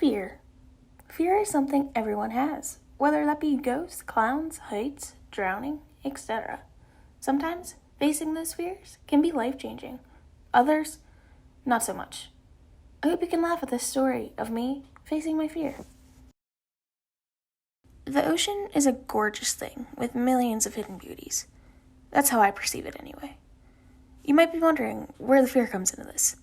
Fear. Fear is something everyone has, whether that be ghosts, clowns, heights, drowning, etc. Sometimes facing those fears can be life-changing. Others, not so much. I hope you can laugh at this story of me facing my fear. The ocean is a gorgeous thing with millions of hidden beauties. That's how I perceive it anyway. You might be wondering where the fear comes into this.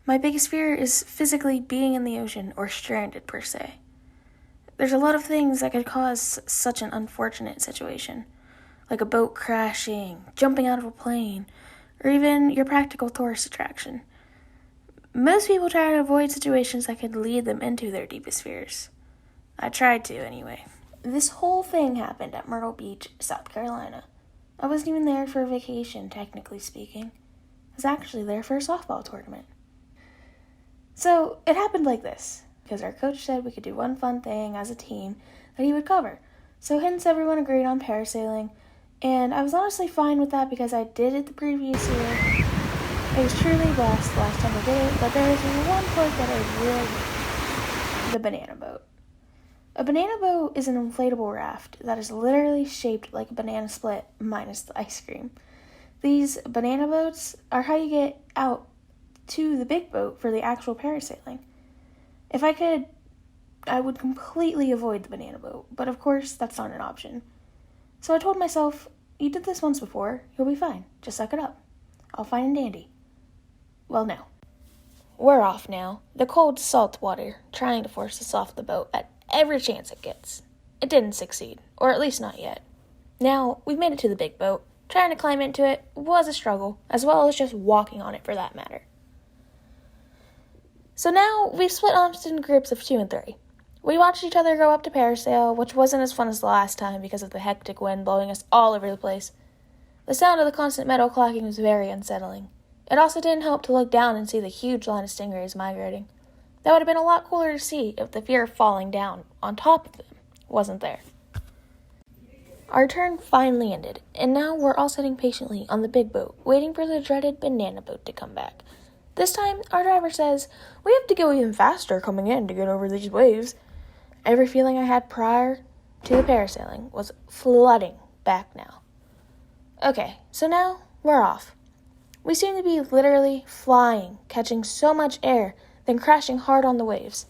My biggest fear is physically being in the ocean or stranded per se. There's a lot of things that could cause such an unfortunate situation, like a boat crashing, jumping out of a plane, or even your practical tourist attraction. Most people try to avoid situations that could lead them into their deepest fears. I tried to anyway. This whole thing happened at Myrtle Beach, South Carolina. I wasn't even there for a vacation, technically speaking. I was actually there for a softball tournament. So it happened like this, because our coach said we could do one fun thing as a team that he would cover. So hence everyone agreed on parasailing, and I was honestly fine with that because I did it the previous year. It was truly a blast the last time I did it, but there is one part that I really hate: the banana boat. A banana boat is an inflatable raft that is literally shaped like a banana split minus the ice cream. These banana boats are how you get out to the big boat for the actual parasailing. If I could, I would completely avoid the banana boat, but of course that's not an option. So I told myself, you did this once before, you'll be fine, just suck it up. All fine and dandy. Well, no. We're off now, the cold salt water trying to force us off the boat at every chance it gets. It didn't succeed, or at least not yet. Now, we've made it to the big boat. Trying to climb into it was a struggle, as well as just walking on it for that matter. So now, we've split off in groups of 2 and 3. We watched each other go up to parasail, which wasn't as fun as the last time because of the hectic wind blowing us all over the place. The sound of the constant metal clacking was very unsettling. It also didn't help to look down and see the huge line of stingrays migrating. That would have been a lot cooler to see if the fear of falling down on top of them wasn't there. Our turn finally ended, and now we're all sitting patiently on the big boat, waiting for the dreaded banana boat to come back. This time, our driver says, we have to go even faster coming in to get over these waves. Every feeling I had prior to the parasailing was flooding back now. Okay, so now we're off. We seem to be literally flying, catching so much air, then crashing hard on the waves.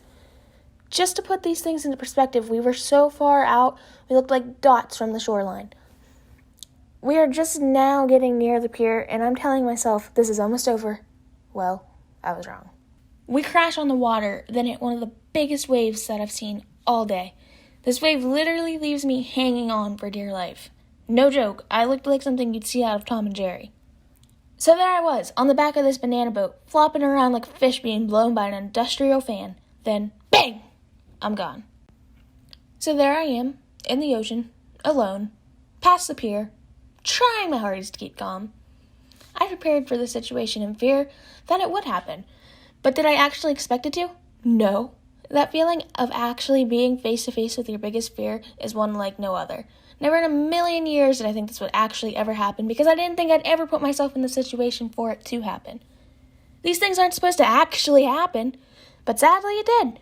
Just to put these things into perspective, we were so far out, we looked like dots from the shoreline. We are just now getting near the pier, and I'm telling myself this is almost over. Well, I was wrong. We crash on the water, then hit one of the biggest waves that I've seen all day. This wave literally leaves me hanging on for dear life. No joke, I looked like something you'd see out of Tom and Jerry. So there I was, on the back of this banana boat, flopping around like a fish being blown by an industrial fan. Then, bang! I'm gone. So there I am, in the ocean, alone, past the pier, trying my hardest to keep calm. I prepared for the situation in fear that it would happen. But did I actually expect it to? No. That feeling of actually being face-to-face with your biggest fear is one like no other. Never in a million years did I think this would actually ever happen because I didn't think I'd ever put myself in the situation for it to happen. These things aren't supposed to actually happen, but sadly it did.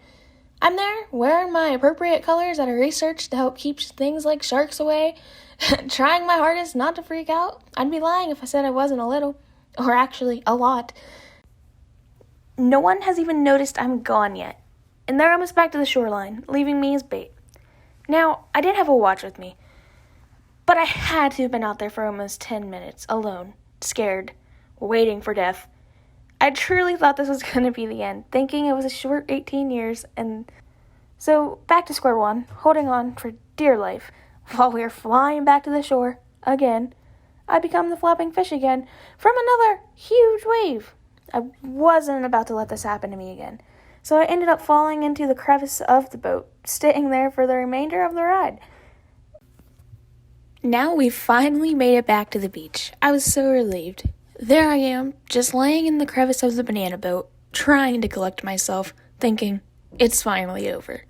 I'm there, wearing my appropriate colors that I researched to help keep things like sharks away, trying my hardest not to freak out. I'd be lying if I said I wasn't a little, or actually a lot. No one has even noticed I'm gone yet, and they're almost back to the shoreline, leaving me as bait. Now, I did have a watch with me, but I had to have been out there for almost 10 minutes, alone, scared, waiting for death. I truly thought this was going to be the end, thinking it was a short 18 years, and so back to square one, holding on for dear life, while we were flying back to the shore, again, I become the flopping fish again, from another huge wave. I wasn't about to let this happen to me again, so I ended up falling into the crevice of the boat, staying there for the remainder of the ride. Now we've finally made it back to the beach. I was so relieved. There I am, just laying in the crevice of the banana boat, trying to collect myself, thinking, it's finally over.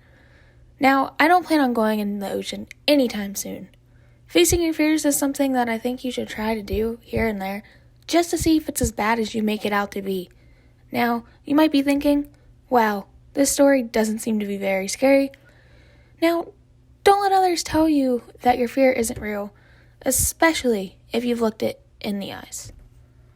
Now, I don't plan on going in the ocean anytime soon. Facing your fears is something that I think you should try to do here and there, just to see if it's as bad as you make it out to be. Now, you might be thinking, wow, This story doesn't seem to be very scary. Now, don't let others tell you that your fear isn't real, especially if you've looked it in the eyes.